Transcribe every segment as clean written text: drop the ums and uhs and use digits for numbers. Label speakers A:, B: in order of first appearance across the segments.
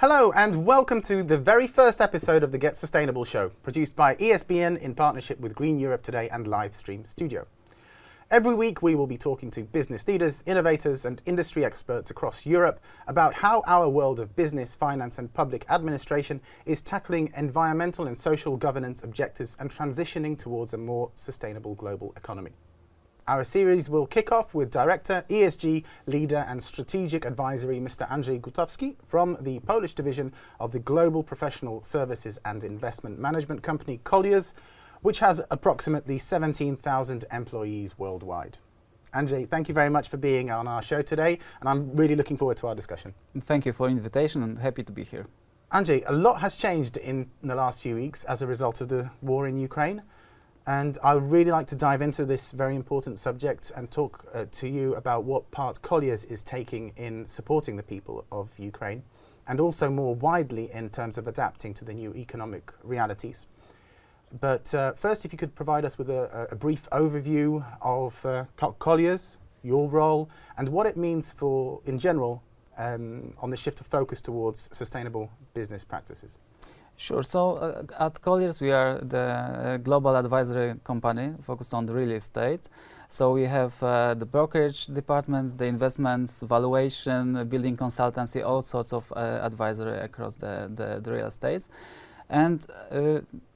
A: Hello and welcome to the very first episode of the Get Sustainable show, produced by ESPN in partnership with Green Europe Today and Livestream Studio. Every week we will be talking to business leaders, innovators and industry experts across Europe about how our world of business, finance and public administration is tackling environmental and social governance objectives and transitioning towards a more sustainable global economy. Our series will kick off with Director, ESG Leader and Strategic Advisory Mr. Andrzej Gutowski from the Polish division of the global professional services and investment management company Colliers, which has approximately 17,000 employees worldwide. Andrzej, thank you very much for being on our show today, and I'm really looking forward to our discussion.
B: Thank you for the invitation and happy to be here.
A: Andrzej, a lot has changed in the last few weeks as a result of the war in Ukraine. And I would really like to dive into this very important subject and talk to you about what part Colliers is taking in supporting the people of Ukraine, and also more widely in terms of adapting to the new economic realities. But first, if you could provide us with a brief overview of Colliers, your role, and what it means for, in general, on the shift of focus towards sustainable business practices.
B: Sure. So at Colliers, we are the global advisory company focused on the real estate. So we have the brokerage departments, the investments, valuation, building consultancy, all sorts of advisory across the real estate. And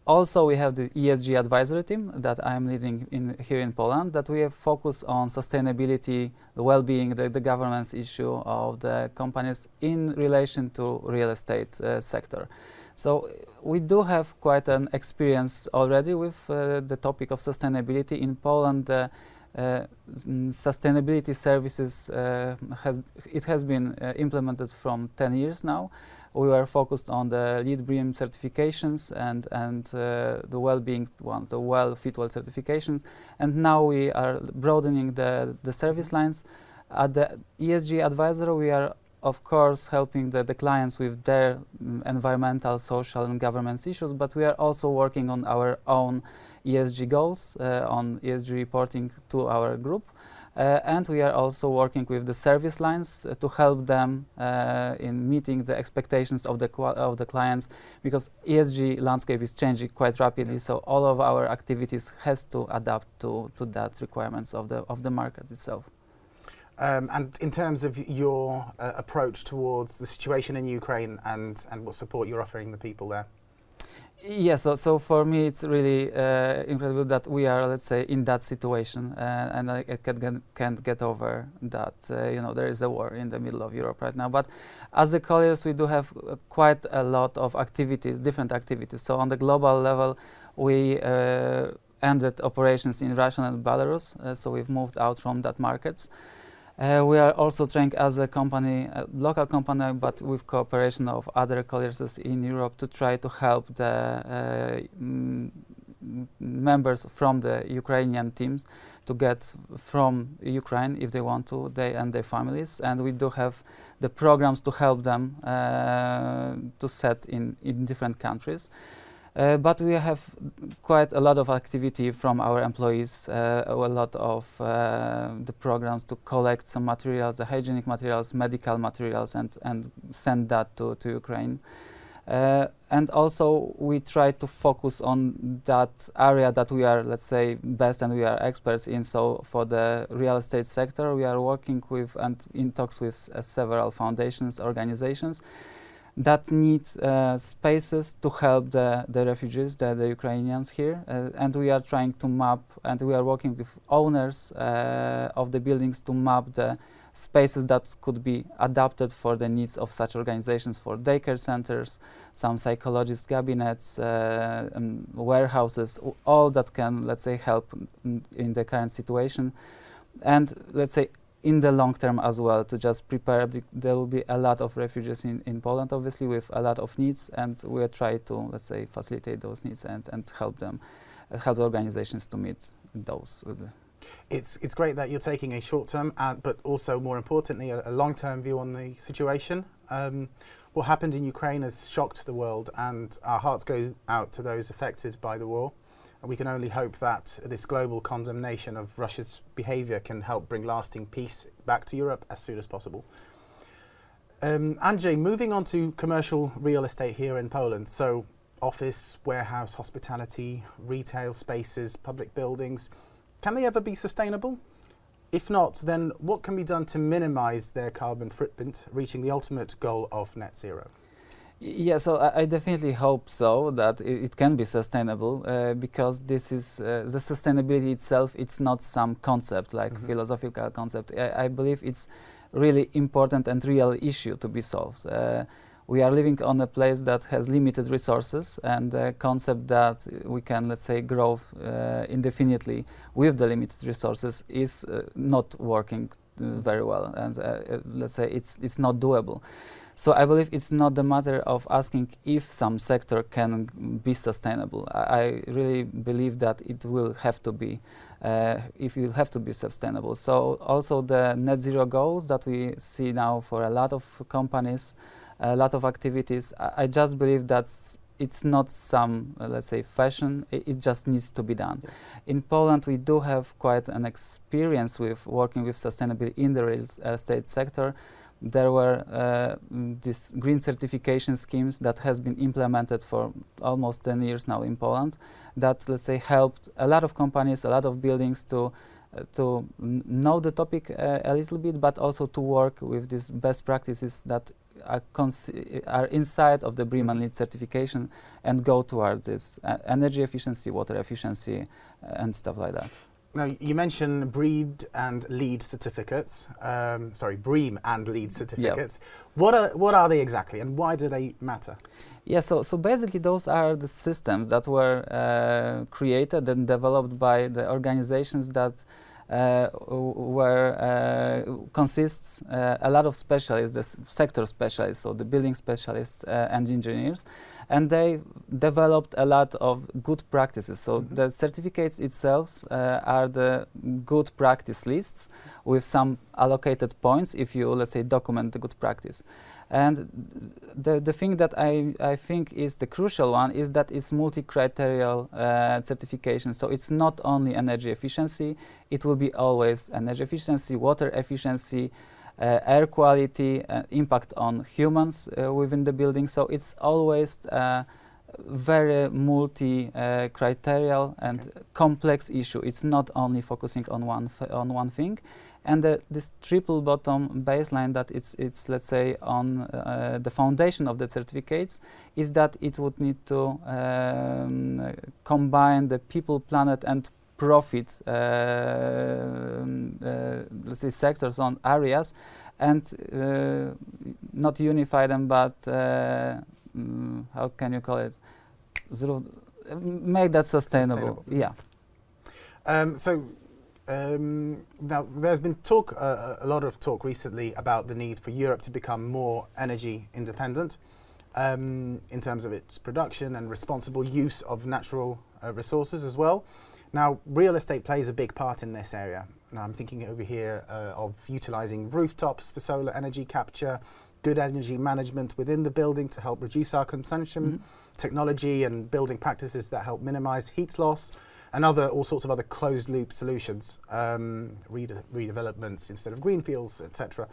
B: also we have the ESG advisory team that I'm leading here in Poland, that we have focused on sustainability, the well-being, the governance issue of the companies in relation to real estate sector. So we do have quite an experience already with the topic of sustainability. In Poland, sustainability services has been implemented from 10 years now. We were focused on the LEED BREEAM certifications and the well-being ones, the Fit Well certifications. And now we are broadening the service lines. At the ESG advisor, we are of course helping the clients with their environmental, social and governance issues, but we are also working on our own ESG goals, on ESG reporting to our group. And we are also working with the service lines to help them in meeting the expectations of the clients, because ESG landscape is changing quite rapidly, so all of our activities has to adapt to that requirements of the market itself.
A: And in terms of your approach towards the situation in Ukraine and what support you're offering the people there?
B: Yes, so for me it's really incredible that we are, let's say, in that situation, and I can't get over that. There is a war in the middle of Europe right now. But as a Colliers, we do have quite a lot of activities, different activities. So on the global level, we ended operations in Russia and Belarus, so we've moved out from that markets. We are also trying as a company, a local company, but with cooperation of other Colliers in Europe, to try to help the members from the Ukrainian teams to get from Ukraine if they want to, they and their families. And we do have the programs to help them to set in different countries. But we have quite a lot of activity from our employees, a lot of the programs to collect some materials, the hygienic materials, medical materials, and send that to Ukraine. And also we try to focus on that area that we are, let's say, best and we are experts in. So for the real estate sector, we are working with and in talks with several foundations, organizations that need spaces to help the refugees, the Ukrainians here. And we are trying to map, and we are working with owners of the buildings to map the spaces that could be adapted for the needs of such organizations, for daycare centers, some psychologist cabinets, warehouses, all that can, let's say, help in the current situation. And let's say in the long term as well, to just prepare. There will be a lot of refugees in Poland, obviously, with a lot of needs, and we'll try to, let's say, facilitate those needs and help them, help the organizations to meet those.
A: It's great that you're taking a short-term, but also more importantly, a long-term view on the situation. What happened in Ukraine has shocked the world, and our hearts go out to those affected by the war. And we can only hope that this global condemnation of Russia's behavior can help bring lasting peace back to Europe as soon as possible. Andrzej, moving on to commercial real estate here in Poland, so office, warehouse, hospitality, retail spaces, public buildings, can they ever be sustainable? If not, then what can be done to minimize their carbon footprint, reaching the ultimate goal of net zero?
B: Yeah, so I definitely hope so, that it can be sustainable, because this is the sustainability itself. It's not some concept, like philosophical concept. I believe it's really important and real issue to be solved. We are living on a place that has limited resources, and the concept that we can, let's say, grow indefinitely with the limited resources is not working very well, and let's say it's not doable. So I believe it's not the matter of asking if some sector can be sustainable. I really believe that it will have to be, if it will have to be sustainable. So also the net zero goals that we see now for a lot of companies, a lot of activities, I just believe that it's not some, let's say, fashion. It just needs to be done. Yeah. In Poland, we do have quite an experience with working with sustainability in the real estate sector. There were these green certification schemes that has been implemented for almost 10 years now in Poland, that, let's say, helped a lot of companies, a lot of buildings to know the topic a little bit, but also to work with these best practices that are inside of the BREEAM LEED certification and go towards this energy efficiency, water efficiency, and stuff like that.
A: Now, you mentioned BREEAM and LEED certificates. BREEAM and LEED certificates. Yep. What are they exactly, and why do they matter?
B: Yeah, so basically those are the systems that were created and developed by the organizations that consists a lot of specialists, the sector specialists, so the building specialists and engineers, and they developed a lot of good practices. So the certificates itself are the good practice lists with some allocated points if you, let's say, document the good practice. And the thing that I think is the crucial one is that it's multi-criterial certification. So it's not only energy efficiency, it will be always energy efficiency, water efficiency, air quality, impact on humans within the building. So it's always very multi-criterial and complex issue. It's not only focusing on one thing. And this triple bottom baseline that it's let's say on the foundation of the certificates is that it would need to combine the people, planet, and profit let's say sectors on areas, and not unify them, but how can you call it? Make that sustainable. Yeah.
A: Now, there's been talk, a lot of talk recently about the need for Europe to become more energy independent in terms of its production and responsible use of natural resources as well. Now, real estate plays a big part in this area. Now, I'm thinking over here of utilizing rooftops for solar energy capture, good energy management within the building to help reduce our consumption, technology and building practices that help minimize heat loss, and all sorts of other closed-loop solutions, redevelopments instead of greenfields, etc.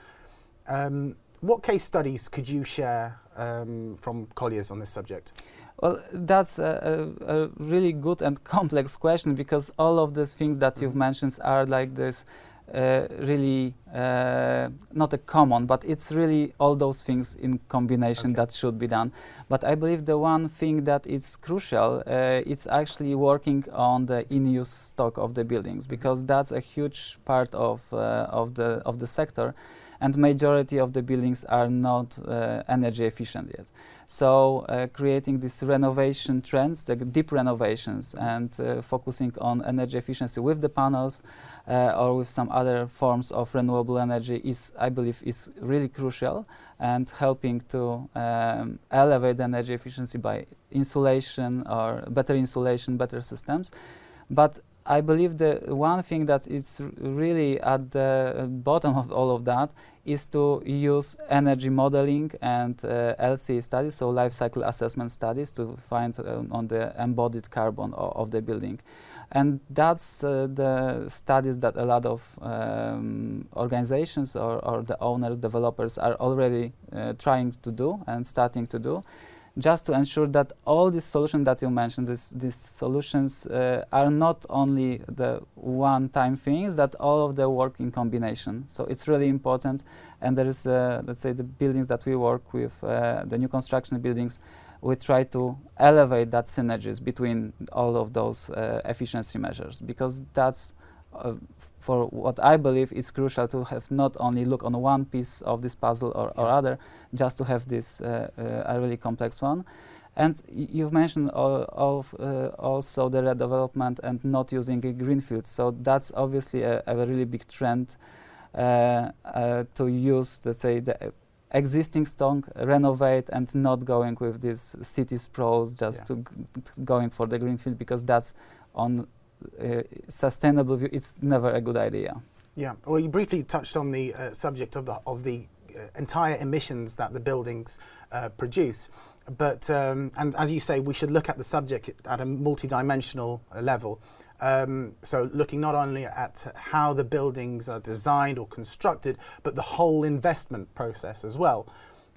A: What case studies could you share from Colliers on this subject?
B: Well, that's a really good and complex question, because all of these things that you've mentioned are like this really not a common, but it's really all those things in combination that should be done. But I believe the one thing that is crucial, it's actually working on the in-use stock of the buildings, because that's a huge part of the sector, and majority of the buildings are not energy efficient yet. So creating these renovation trends, the deep renovations, and focusing on energy efficiency with the panels or with some other forms of renewable energy is, I believe, is really crucial, and helping to elevate energy efficiency by insulation or better insulation, better systems. But I believe the one thing that is really at the bottom of all of that is to use energy modeling and LCA studies, so life cycle assessment studies, to find on the embodied carbon of the building. And that's the studies that a lot of organizations or the owners, developers are already trying to do and starting to do, just to ensure that all these solutions that you mentioned, these solutions are not only the one-time things, that all of them work in combination. So it's really important. And there is, let's say, the buildings that we work with, the new construction buildings, we try to elevate that synergies between all of those efficiency measures, because that's for what I believe is crucial, to have not only look on one piece of this puzzle or other, just to have this a really complex one. And you've mentioned also the redevelopment and not using a greenfield. So that's obviously a really big trend to use, let's say, the existing stock, renovate, and not going with these city sprawls, just to going for the greenfield, because that's on sustainable view, it's never a good idea.
A: Yeah. Well, you briefly touched on the subject of the entire emissions that the buildings produce, but and as you say, we should look at the subject at a multidimensional level. So looking not only at how the buildings are designed or constructed, but the whole investment process as well.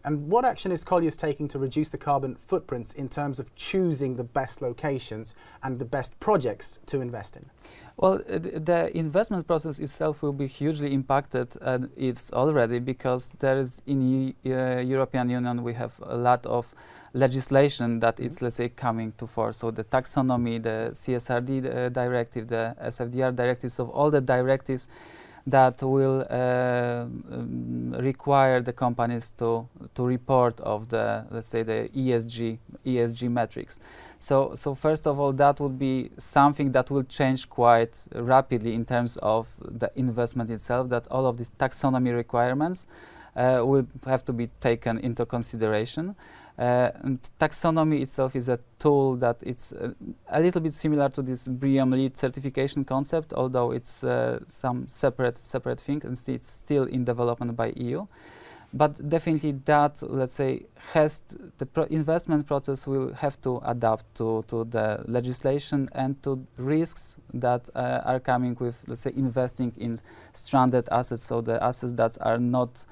A: And what action is Colliers taking to reduce the carbon footprints in terms of choosing the best locations and the best projects to invest in?
B: Well, the investment process itself will be hugely impacted, and it's already, because there is in European Union we have a lot of legislation that it's, let's say, coming to force. So the taxonomy, the CSRD directive, the SFDR directive, so all the directives that will require the companies to report of the, let's say, the ESG metrics. So first of all, that would be something that will change quite rapidly in terms of the investment itself, that all of these taxonomy requirements will have to be taken into consideration. And taxonomy itself is a tool that it's a little bit similar to this BREEAM LEED certification concept, although it's some separate thing, and it's still in development by EU. But definitely that, let's say, the investment process will have to adapt to the legislation and to risks that are coming with, let's say, investing in stranded assets, so the assets that are not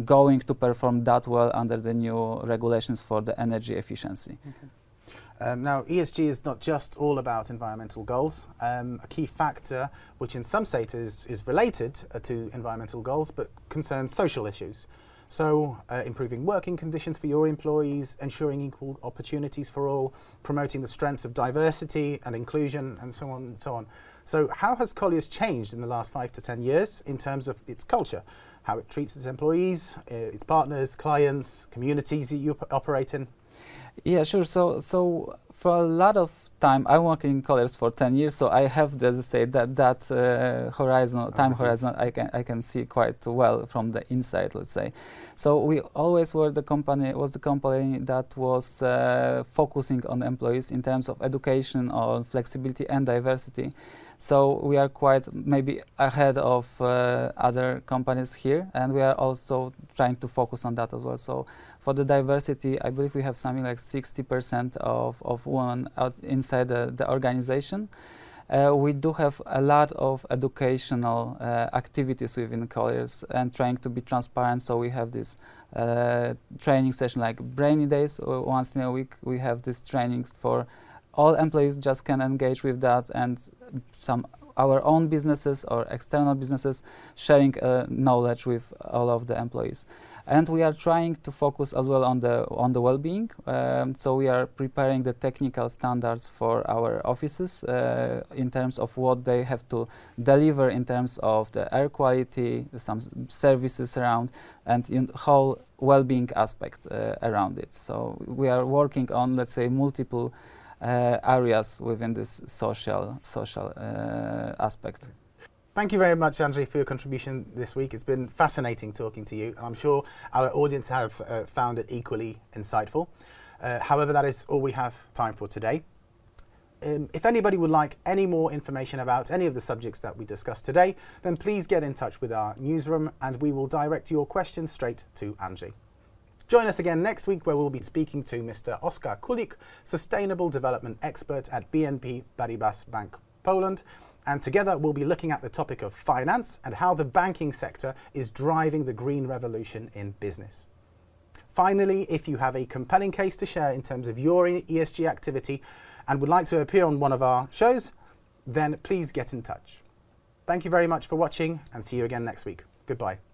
B: going to perform that well under the new regulations for the energy efficiency.
A: Okay. Now, ESG is not just all about environmental goals. A key factor, which in some states is related to environmental goals, but concerns social issues. So, improving working conditions for your employees, ensuring equal opportunities for all, promoting the strengths of diversity and inclusion, and so on and so on. So, how has Colliers changed in the last 5 to 10 years in terms of its culture? How it treats its employees, its partners, clients, communities that you operate in?
B: Yeah, sure. So for a lot of time, I work in Colliers for 10 years, so I have to say that time horizon I can see quite well from the inside, let's say. So we always were the company that was focusing on employees in terms of education, on flexibility and diversity. So we are quite maybe ahead of other companies here, and we are also trying to focus on that as well. So for the diversity, I believe we have something like 60% of women inside the organization. We do have a lot of educational activities within Colliers and trying to be transparent. So we have this training session like Brainy Days, once in a week. We have this trainings for all employees, just can engage with that, and our own businesses or external businesses sharing knowledge with all of the employees. And we are trying to focus as well on the well-being. So we are preparing the technical standards for our offices in terms of what they have to deliver in terms of the air quality, some services around, and in whole well-being aspect around it. So we are working on, let's say, multiple areas within this social aspect.
A: Thank you very much, Andrzej, for your contribution this week. It's been fascinating talking to you, and I'm sure our audience have found it equally insightful. However, that is all we have time for today. If anybody would like any more information about any of the subjects that we discussed today, then please get in touch with our newsroom and we will direct your questions straight to Andrzej. Join us again next week, where we'll be speaking to Mr. Oskar Kulik, Sustainable Development Expert at BNP Paribas Bank Poland. And together we'll be looking at the topic of finance and how the banking sector is driving the green revolution in business. Finally, if you have a compelling case to share in terms of your ESG activity and would like to appear on one of our shows, then please get in touch. Thank you very much for watching and see you again next week. Goodbye.